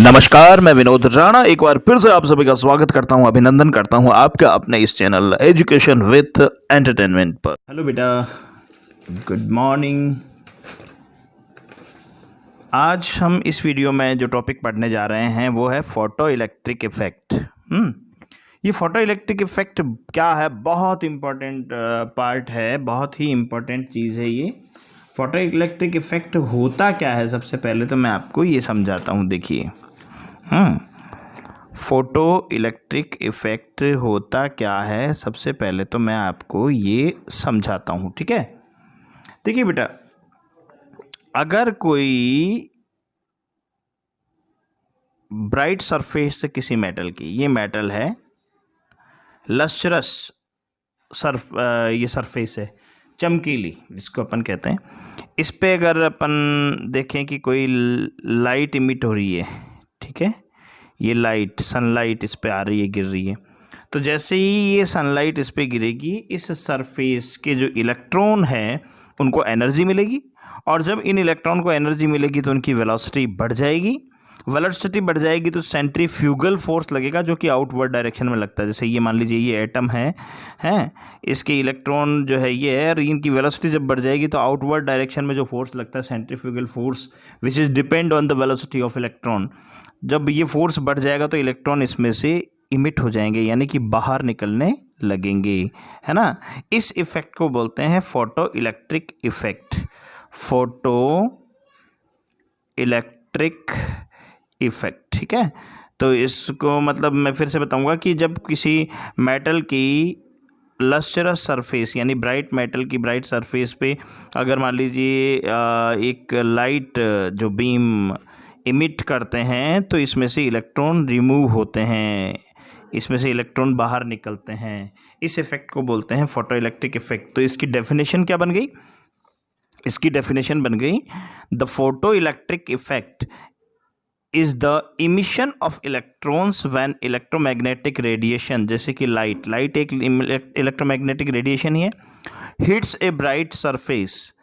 नमस्कार, मैं विनोद राणा एक बार फिर से आप सभी का स्वागत करता हूं, अभिनंदन करता हूं आपका अपने इस चैनल एजुकेशन विथ एंटरटेनमेंट पर। हेलो बेटा, गुड मॉर्निंग। आज हम इस वीडियो में जो टॉपिक पढ़ने जा रहे हैं वो है फोटो इलेक्ट्रिक इफेक्ट। ये फोटो इलेक्ट्रिक इफेक्ट क्या है? बहुत इम्पोर्टेंट पार्ट है, बहुत ही इम्पोर्टेंट चीज़ है ये। फोटो इलेक्ट्रिक इफेक्ट होता क्या है? सबसे पहले तो मैं आपको ये समझाता हूँ। देखिए, फोटो इलेक्ट्रिक इफेक्ट होता क्या है, सबसे पहले तो मैं आपको ये समझाता हूँ, ठीक है। देखिए बेटा, अगर कोई ब्राइट सरफेस किसी मेटल की, ये मेटल है, लस्ट्रस ये सरफेस है, चमकीली जिसको अपन कहते हैं, इस पे अगर अपन देखें कि कोई लाइट इमिट हो रही है, ठीक है, ये लाइट सनलाइट इस पे आ रही है, गिर रही है, तो जैसे ही ये सनलाइट इस पे गिरेगी, इस सरफेस के जो इलेक्ट्रॉन हैं उनको एनर्जी मिलेगी, और जब इन इलेक्ट्रॉन को एनर्जी मिलेगी तो उनकी वेलोसिटी बढ़ जाएगी। वेलोसिटी बढ़ जाएगी तो सेंट्रीफ्यूगल फोर्स लगेगा जो कि आउटवर्ड डायरेक्शन में लगता है। जैसे ये मान लीजिए ये एटम है, इसके इलेक्ट्रॉन जो है ये है, और इनकी वेलोसिटी जब बढ़ जाएगी तो आउटवर्ड डायरेक्शन में जो फोर्स लगता है centrifugal force, which is depend on the velocity of electron, जब ये फोर्स बढ़ जाएगा तो इलेक्ट्रॉन इसमें से इमिट हो जाएंगे, यानी कि बाहर निकलने लगेंगे, है ना। इस इफेक्ट को बोलते हैं photo electric effect. Photo electric effect, ठीक है। तो इसको मतलब मैं फिर से बताऊंगा कि जब किसी मेटल की लस्ट्रस सरफेस यानी ब्राइट मेटल की ब्राइट सरफेस पे अगर मान लीजिए एक लाइट जो बीम इमिट करते हैं तो इसमें से इलेक्ट्रॉन रिमूव होते हैं, इसमें से इलेक्ट्रॉन बाहर निकलते हैं। इस इफेक्ट को बोलते हैं फोटो इलेक्ट्रिक इफेक्ट। तो इसकी डेफिनेशन क्या बन गई? इसकी डेफिनेशन बन गई, the photo electric effect is the emission of electrons when electromagnetic radiation, जैसे कि लाइट एक इलेक्ट्रोमैग्नेटिक रेडिएशन ही है, hits a bright surface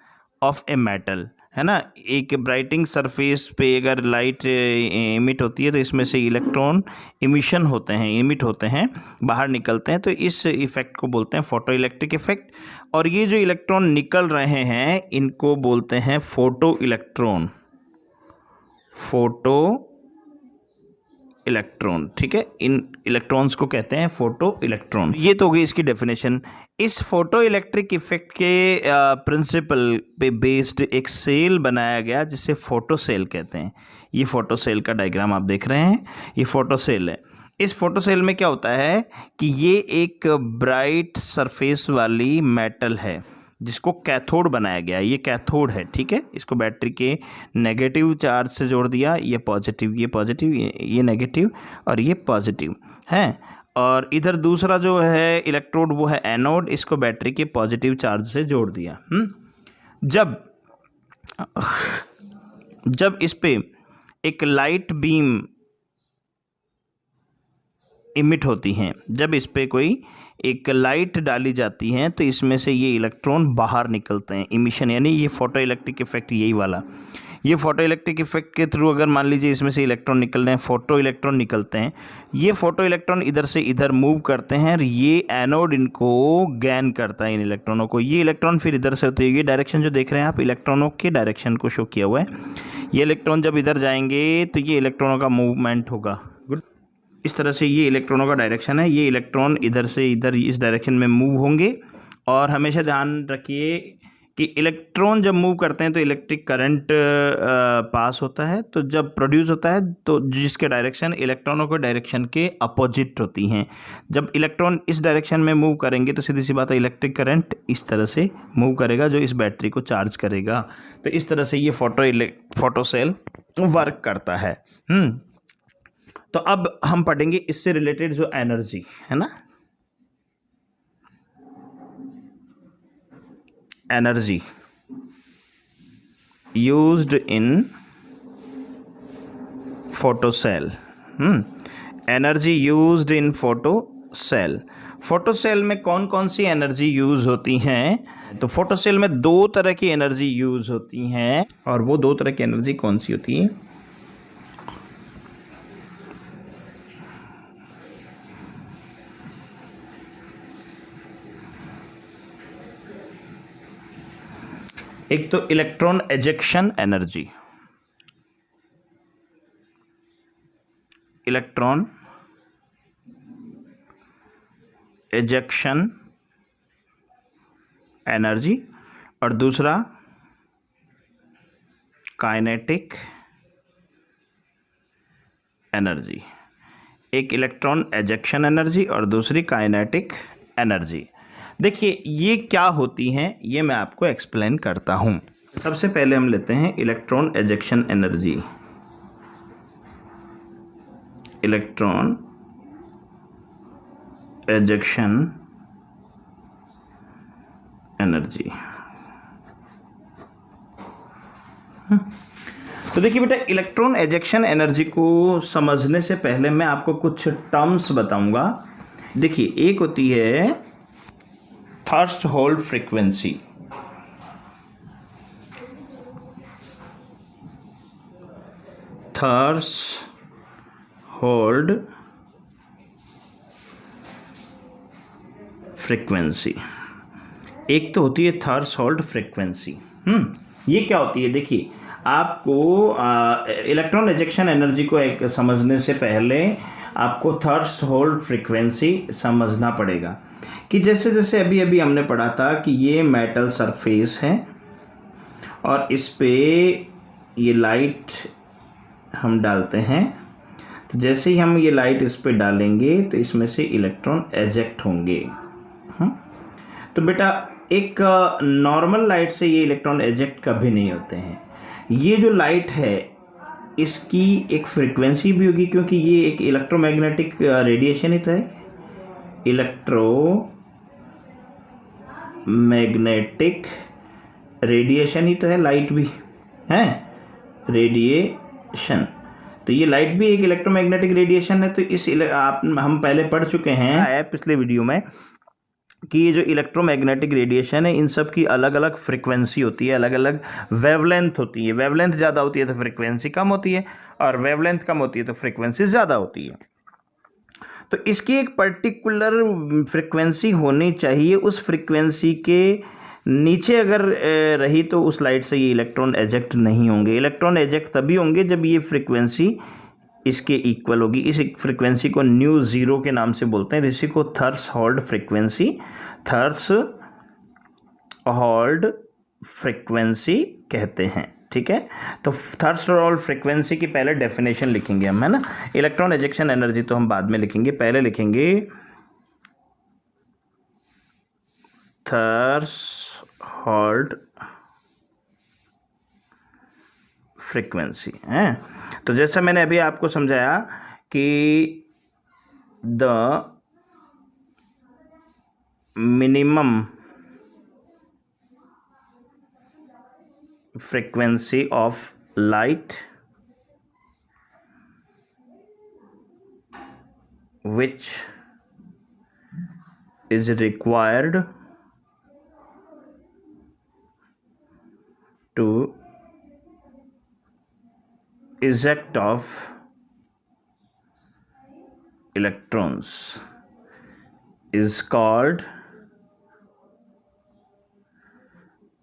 of a metal, है ना। एक ब्राइटिंग सरफेस पे अगर लाइट इमिट होती है तो इसमें से इलेक्ट्रॉन इमिशन होते हैं, इमिट होते हैं, बाहर निकलते हैं, तो इस इफेक्ट को बोलते हैं फोटो इलेक्ट्रिक इफेक्ट। और ये जो इलेक्ट्रॉन निकल रहे हैं इनको बोलते हैं फोटो इलेक्ट्रॉन, फोटो इलेक्ट्रॉन, ठीक है। इन इलेक्ट्रॉन्स को कहते हैं फोटो इलेक्ट्रॉन। ये तो हो गई इसकी डेफिनेशन। इस फोटो इलेक्ट्रिक इफेक्ट के प्रिंसिपल पे बेस्ड एक सेल बनाया गया जिसे फोटो सेल कहते हैं। ये फोटो सेल का डायग्राम आप देख रहे हैं, ये फोटो सेल है। इस फोटो सेल में क्या होता है कि ये एक ब्राइट सरफेस वाली मेटल है जिसको कैथोड बनाया गया है। ये कैथोड है, ठीक है। इसको बैटरी के नेगेटिव चार्ज से जोड़ दिया, ये पॉजिटिव, ये नेगेटिव और ये पॉजिटिव है। और इधर दूसरा जो है इलेक्ट्रोड वो है एनोड, इसको बैटरी के पॉजिटिव चार्ज से जोड़ दिया। जब इस पे एक लाइट बीम इमिट होती हैं, जब इस पे कोई एक लाइट डाली जाती है तो इसमें से ये इलेक्ट्रॉन बाहर निकलते हैं, इमिशन, यानी ये फोटो इलेक्ट्रिक इफेक्ट यही वाला। ये फोटो इलेक्ट्रिक इफेक्ट के थ्रू अगर मान लीजिए इसमें से इलेक्ट्रॉन निकल रहे हैं, फोटो इलेक्ट्रॉन निकलते हैं, ये फोटो इलेक्ट्रॉन इधर से इधर मूव करते हैं और ये एनोड इनको गैन करता है, इन इलेक्ट्रॉनों को। ये इलेक्ट्रॉन फिर इधर से होते हैं, ये डायरेक्शन जो देख रहे हैं आप इलेक्ट्रॉनों के डायरेक्शन को शो किया हुआ है। ये इलेक्ट्रॉन जब इधर जाएंगे तो ये इलेक्ट्रॉनों का मूवमेंट होगा। इस तरह से ये इलेक्ट्रॉनों का डायरेक्शन है, ये इलेक्ट्रॉन इधर से इधर इस डायरेक्शन में मूव होंगे। और हमेशा ध्यान रखिए कि इलेक्ट्रॉन जब मूव करते हैं तो इलेक्ट्रिक करंट पास होता है, तो जब प्रोड्यूस होता है तो जिसके डायरेक्शन इलेक्ट्रॉनों के डायरेक्शन के अपोजिट होती हैं। जब इलेक्ट्रॉन इस डायरेक्शन में मूव करेंगे तो सीधी सी बात है इलेक्ट्रिक करंट इस तरह से मूव करेगा जो इस बैटरी को चार्ज करेगा। तो इस तरह से ये फोटो सेल वर्क करता है। तो अब हम पढ़ेंगे इससे रिलेटेड जो एनर्जी है ना, energy used in photo cell. Energy used in photo cell. Photo cell में कौन कौन सी एनर्जी यूज होती हैं? तो फोटो सेल में दो तरह की एनर्जी यूज होती हैं, और वो दो तरह की एनर्जी कौन सी होती है? एक तो electron ejection energy, electron ejection energy, और दूसरा काइनेटिक एनर्जी। एक इलेक्ट्रॉन एजेक्शन एनर्जी और दूसरी काइनेटिक एनर्जी। देखिए ये क्या होती हैं ये मैं आपको एक्सप्लेन करता हूँ। सबसे पहले हम लेते हैं electron ejection energy. Electron ejection energy. तो देखिए बेटा, इलेक्ट्रॉन एजेक्शन एनर्जी को समझने से पहले मैं आपको कुछ टर्म्स बताऊंगा। देखिए, एक होती है थर्स्ट-होल्ड फ्रीक्वेंसी, थर्स्ट-होल्ड फ्रीक्वेंसी, एक तो होती है थर्स्ट-होल्ड फ्रीक्वेंसी। ये क्या होती है? देखिए, आपको इलेक्ट्रॉन एजेक्शन एनर्जी को एक समझने से पहले आपको थर्स्ट-होल्ड फ्रीक्वेंसी समझना पड़ेगा कि जैसे जैसे अभी अभी हमने पढ़ा था कि ये मेटल सरफेस है और इस पे ये लाइट हम डालते हैं, तो जैसे ही हम ये लाइट इस पे डालेंगे तो इसमें से इलेक्ट्रॉन एजेक्ट होंगे। तो बेटा, एक नॉर्मल लाइट से ये इलेक्ट्रॉन एजेक्ट कभी नहीं होते हैं। ये जो लाइट है इसकी एक फ्रीक्वेंसी भी होगी, क्योंकि ये एक इलेक्ट्रोमैग्नेटिक रेडिएशन ही तो है। इलेक्ट्रोमैग्नेटिक रेडिएशन ही तो है, लाइट भी है रेडिएशन। तो ये लाइट भी एक इलेक्ट्रोमैग्नेटिक रेडिएशन है। तो हम पहले पढ़ चुके हैं पिछले वीडियो में कि ये जो इलेक्ट्रोमैग्नेटिक रेडिएशन है, इन सब की अलग अलग फ्रीक्वेंसी होती है, अलग अलग वेवलेंथ होती है। वेवलेंथ ज़्यादा होती है तो फ्रीक्वेंसी कम होती है, और वेवलेंथ कम होती है तो फ्रीक्वेंसी ज़्यादा होती है। तो इसकी एक पर्टिकुलर फ्रीक्वेंसी होनी चाहिए। उस फ्रीक्वेंसी के नीचे अगर रही तो उस लाइट से ये इलेक्ट्रॉन एजेक्ट नहीं होंगे। इलेक्ट्रॉन एजेक्ट तभी होंगे जब ये फ्रीक्वेंसी इसके इक्वल होगी। इस फ्रीक्वेंसी को न्यू ज़ीरो के नाम से बोलते हैं। इसी को थर्स्ट-होल्ड फ्रीक्वेंसी, थर्स्ट-होल्ड फ्रीक्वेंसी कहते हैं। ठीक है, तो थर्स्ट-होल्ड फ्रीक्वेंसी की पहले डेफिनेशन लिखेंगे हम, है ना। इलेक्ट्रॉन एजेक्शन एनर्जी तो हम बाद में लिखेंगे, पहले लिखेंगे थर्स्ट-होल्ड फ्रीक्वेंसी है। तो जैसा मैंने अभी आपको समझाया कि the minimum frequency of light which is required to eject of electrons is called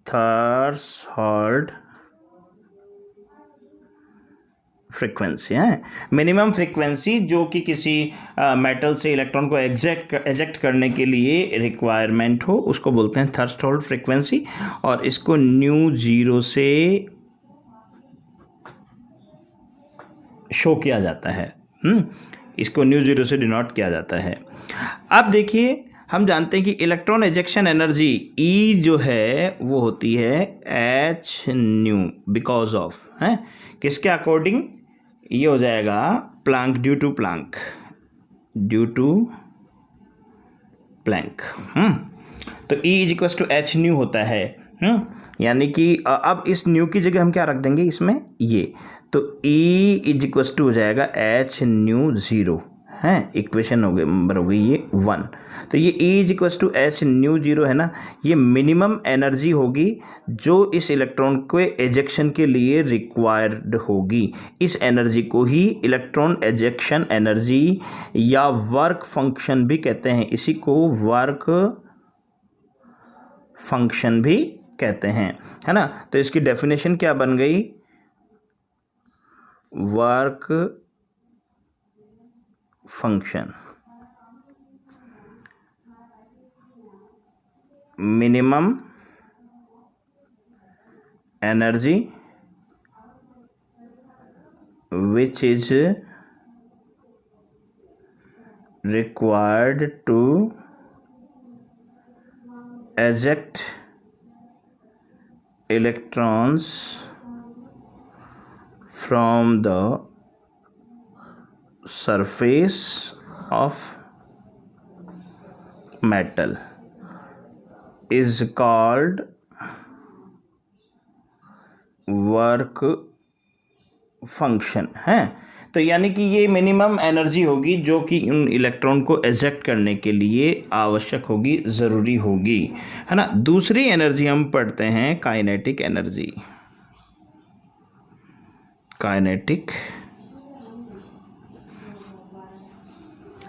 thirst-hold frequency है। मिनिमम फ्रीक्वेंसी जो कि किसी मेटल से इलेक्ट्रॉन को एजेक्ट करने के लिए रिक्वायरमेंट हो, उसको बोलते हैं थर्स्ट-होल्ड फ्रीक्वेंसी। और इसको न्यू ज़ीरो से शो किया जाता है। इसको न्यू ज़ीरो से डिनोट किया जाता है। अब देखिए, हम जानते हैं कि इलेक्ट्रॉन एजेक्शन एनर्जी E जो है वो होती है एच न्यू बिकॉज ऑफ, है किसके अकॉर्डिंग? ये हो जाएगा प्लैंक, ड्यू टू प्लैंक। तो E is equal to H nu होता है। यानी कि अब इस न्यू की जगह हम क्या रख देंगे इसमें, ये। तो E इज इक्वल टू हो जाएगा एच न्यू ज़ीरो, हैं, इक्वेशन हो गई नंबर हो गई ये 1। तो ये E is equal to H nu zero है ना, ये मिनिमम एनर्जी होगी जो इस इलेक्ट्रॉन के एजेक्शन के लिए रिक्वायर्ड होगी। इस एनर्जी को ही इलेक्ट्रॉन एजेक्शन एनर्जी या वर्क फंक्शन भी कहते हैं। इसी को वर्क फंक्शन भी कहते हैं, है ना। तो इसकी डेफिनेशन क्या बन गई, work function, minimum energy which is required to eject electrons from the surface of metal is called work function है। तो यानी कि ये मिनिमम एनर्जी होगी जो कि उन इलेक्ट्रॉन को एजेक्ट करने के लिए आवश्यक होगी, ज़रूरी होगी, है ना। दूसरी एनर्जी हम पढ़ते हैं काइनेटिक एनर्जी, काइनेटिक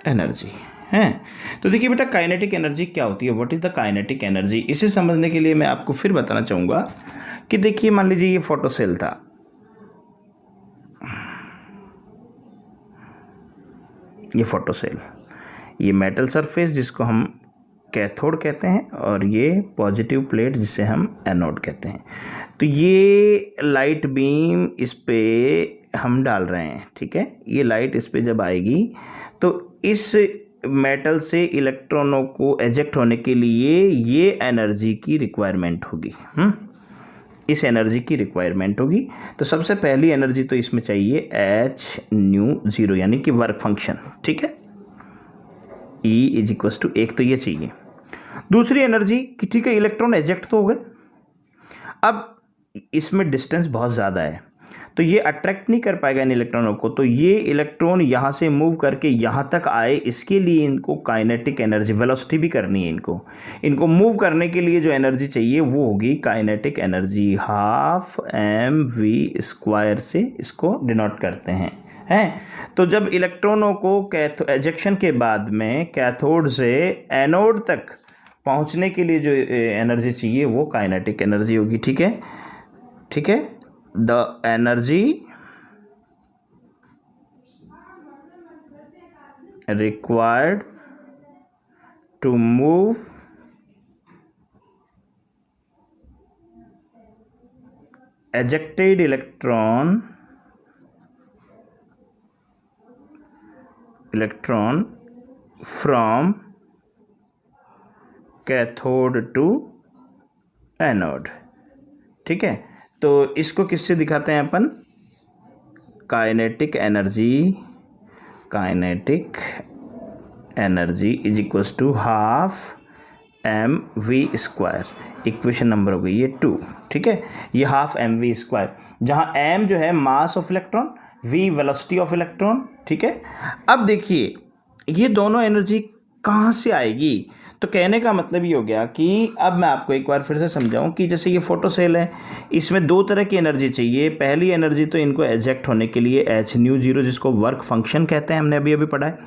एनर्जी है। तो देखिए बेटा, काइनेटिक एनर्जी क्या होती है, what is the kinetic energy. इसे समझने के लिए मैं आपको फिर बताना चाहूँगा कि देखिए, मान लीजिए ये फोटो सेल था, ये फोटो सेल, ये मेटल सरफेस जिसको हम कैथोड कहते हैं, और ये पॉजिटिव प्लेट जिसे हम एनोड कहते हैं। तो ये लाइट बीम इस पे हम डाल रहे हैं, ठीक है। ये लाइट इस पे जब आएगी तो इस मेटल से इलेक्ट्रॉनों को एजेक्ट होने के लिए ये एनर्जी की रिक्वायरमेंट होगी, इस एनर्जी की रिक्वायरमेंट होगी। तो सबसे पहली एनर्जी तो इसमें चाहिए h/0 यानी कि वर्क फंक्शन, ठीक है। E = 1 तो ये चाहिए। दूसरी एनर्जी कि ठीक है, इलेक्ट्रॉन एजेक्ट तो हो गए, अब इसमें डिस्टेंस बहुत ज़्यादा है तो ये अट्रैक्ट नहीं कर पाएगा इन इलेक्ट्रॉनों को, तो ये इलेक्ट्रॉन यहाँ से मूव करके यहाँ तक आए, इसके लिए इनको काइनेटिक एनर्जी, वेलोसिटी भी करनी है इनको मूव करने के लिए जो एनर्जी चाहिए वो होगी काइनेटिक एनर्जी। 12mv² से इसको डिनोट करते हैं। तो जब इलेक्ट्रॉनों को एजेक्शन के बाद में कैथोड से एनोड तक पहुँचने के लिए जो एनर्जी चाहिए वो काइनेटिक एनर्जी होगी, ठीक है। The energy required to move ejected electron from cathode to anode, ठीक है। तो इसको किससे दिखाते हैं अपन, kinetic energy = 12mv²। Equation number हो गई ये 2, ठीक है। ये 12mv², जहाँ m जो है mass of electron, v velocity of electron, ठीक है। अब देखिए ये दोनों एनर्जी कहाँ से आएगी, तो कहने का मतलब ये हो गया कि अब मैं आपको एक बार फिर से समझाऊं कि जैसे ये फोटो सेल है, इसमें दो तरह की एनर्जी चाहिए। पहली एनर्जी तो इनको एजेक्ट होने के लिए h/0 जिसको वर्क फंक्शन कहते हैं, हमने अभी पढ़ा है।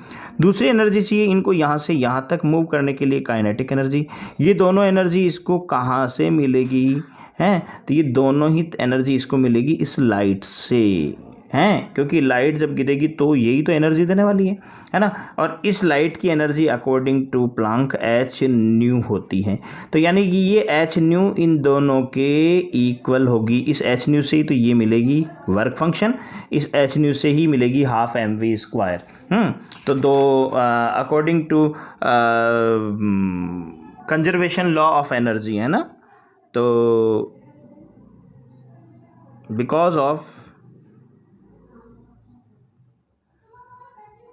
दूसरी एनर्जी चाहिए इनको यहाँ से यहाँ तक मूव करने के लिए, काइनेटिक एनर्जी। ये दोनों एनर्जी इसको कहाँ से मिलेगी, हैं, तो ये दोनों ही एनर्जी इसको मिलेगी इस लाइट से, हैं, क्योंकि लाइट जब गिरेगी तो यही तो एनर्जी देने वाली है ना। और इस लाइट की energy according to Planck h/nu होती है। तो यानी कि ये h/nu इन दोनों के इक्वल होगी। इस h/nu से ही तो ये मिलेगी वर्क फंक्शन, इस h/nu से ही मिलेगी 12mv²। तो दो according to conservation law of energy, है ना। तो because of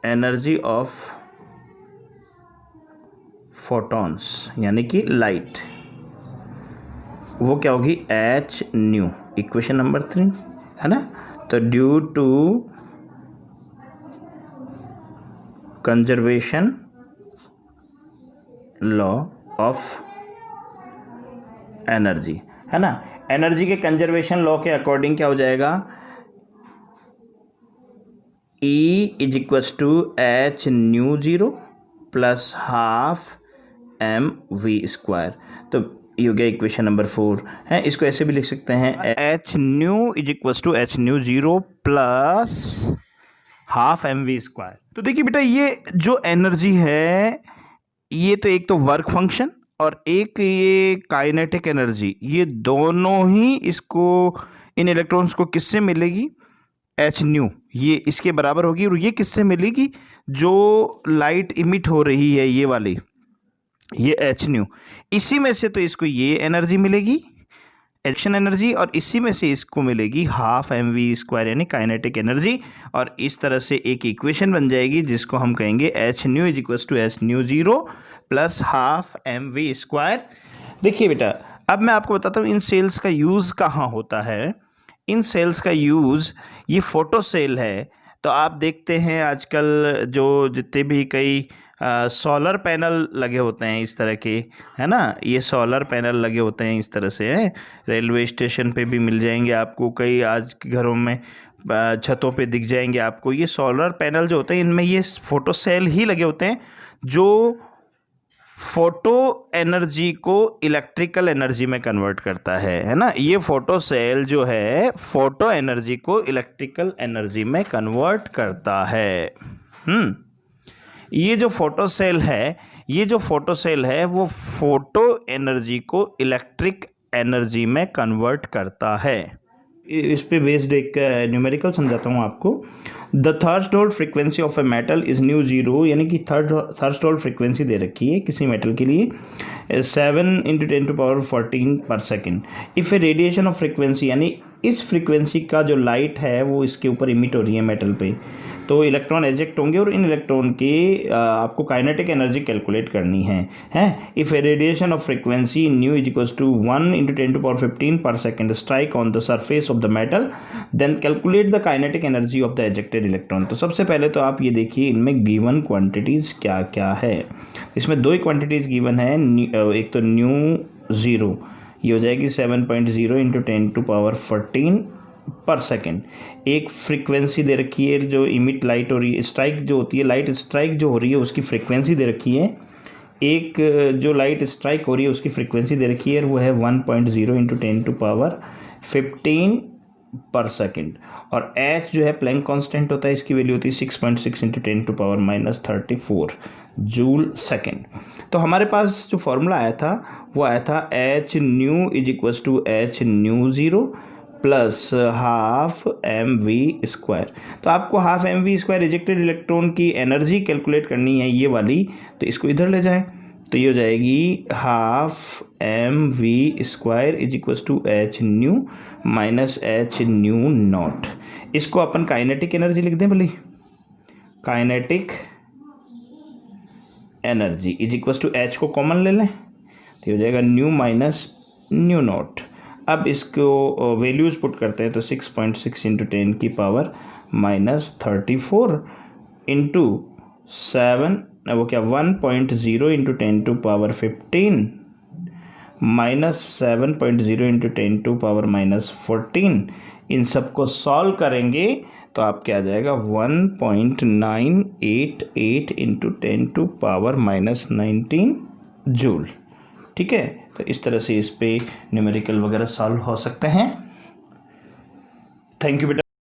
energy of photons यानी कि लाइट, वो क्या होगी h/nu, इक्वेशन नंबर 3, है ना। तो due to conservation law of energy, है ना। एनर्जी के कंजर्वेशन लॉ के अकॉर्डिंग क्या हो जाएगा, E = h/0 + 12mv²। तो ये हो गया इक्वेशन नंबर 4 है। इसको ऐसे भी लिख सकते हैं H nu is equals to H nu 0 plus half M V square. तो देखिए बेटा, ये जो एनर्जी है ये तो एक तो वर्क फंक्शन और एक ये काइनेटिक एनर्जी, ये दोनों ही इसको इन इलेक्ट्रॉन्स को किससे मिलेगी, एच न्यू, ये इसके बराबर होगी। और ये किससे मिलेगी, जो लाइट इमिट हो रही है ये वाली, ये एच न्यू, इसी में से तो इसको ये एनर्जी मिलेगी एक्शन एनर्जी, और इसी में से इसको मिलेगी हाफ एम वी स्क्वायर यानी काइनेटिक एनर्जी। और इस तरह से एक इक्वेशन बन जाएगी जिसको हम कहेंगे H nu is equals to H nu 0 plus half M V square. देखिए बेटा, अब मैं आपको बताता हूँ इन सेल्स का यूज़ कहाँ होता है। इन सेल्स का यूज़, ये फोटो सेल है, तो आप देखते हैं आजकल जो जितने भी कई सोलर पैनल लगे होते हैं इस तरह के, है ना, ये सोलर पैनल लगे होते हैं इस तरह से हैं। रेलवे स्टेशन पे भी मिल जाएंगे आपको, कई आज के घरों में छतों पे दिख जाएंगे आपको। ये सोलर पैनल जो होते हैं इनमें ये फोटो सेल ही लगे होते हैं जो फोटो एनर्जी को इलेक्ट्रिकल एनर्जी में कन्वर्ट करता है ना। ये फोटो सेल जो है फोटो एनर्जी को इलेक्ट्रिकल एनर्जी में कन्वर्ट करता है। ये जो फोटो सेल है वो फोटो एनर्जी को इलेक्ट्रिक एनर्जी में कन्वर्ट करता है। इस पे बेस्ड एक न्यूमेरिकल समझाता हूँ आपको। The threshold frequency of a metal is nu 0, यानी कि थर्स्टोल्ड फ्रीक्वेंसी दे रखी है किसी मेटल के लिए 7 × 10⁻14 पर second. If a radiation of frequency, यानी इस फ्रीक्वेंसी का जो लाइट है वो इसके ऊपर इमिट हो रही है मेटल पे, तो इलेक्ट्रॉन एजेक्ट होंगे और इन इलेक्ट्रॉन की आपको काइनेटिक एनर्जी कैलकुलेट करनी है। If a radiation of frequency nu is equals to 1 × 10⁻15 पर second strike on the surface of the metal, then calculate the kinetic energy of the ejected electron. तो सबसे पहले तो आप ये देखिए इनमें गिवन क्वांटिटीज़ क्या क्या है। इसमें दो ही क्वांटिटीज़ गिवन है, एक तो न्यू 0, ये हो जाएगी 7.0 × 10⁻14 पर सेकेंड। एक फ्रीक्वेंसी दे रखी है जो इमिट लाइट हो रही है, स्ट्राइक जो होती है, लाइट स्ट्राइक जो हो रही है उसकी फ्रीक्वेंसी दे रखी है। एक जो लाइट स्ट्राइक हो रही है उसकी फ्रीक्वेंसी दे रखी है, वो है 1.0 × 10⁻15 पर सेकेंड। और h जो है प्लैंक कांस्टेंट होता है, इसकी वैल्यू होती है 6.6 × 10⁻−34 जूल सेकेंड। तो हमारे पास जो फॉर्मूला आया था वो आया था H nu is equals to H nu 0 plus half M V square. तो आपको half M V square rejected electron की एनर्जी कैलकुलेट करनी है ये वाली, तो इसको इधर ले जाएं, तो ये हो जाएगी half M V square is equals to H nu minus H nu naught. इसको अपन काइनेटिक एनर्जी लिख दें भले, kinetic energy is equals to H को कॉमन ले लें, तो हो जाएगा न्यू माइनस न्यू नॉट। अब इसको वैल्यूज़ पुट करते हैं, तो 6.6 × 10⁻−34 इंटू 7, वो क्या 1.0 × 10⁻15 माइनस 7.0 × 10⁻14। इन सबको सॉल्व करेंगे तो आपके आ जाएगा 1.988 × 10⁻−19 जूल। ठीक है, तो इस तरह से इस पे न्यूमेरिकल वगैरह सॉल्व हो सकते हैं। थैंक यू बेटा।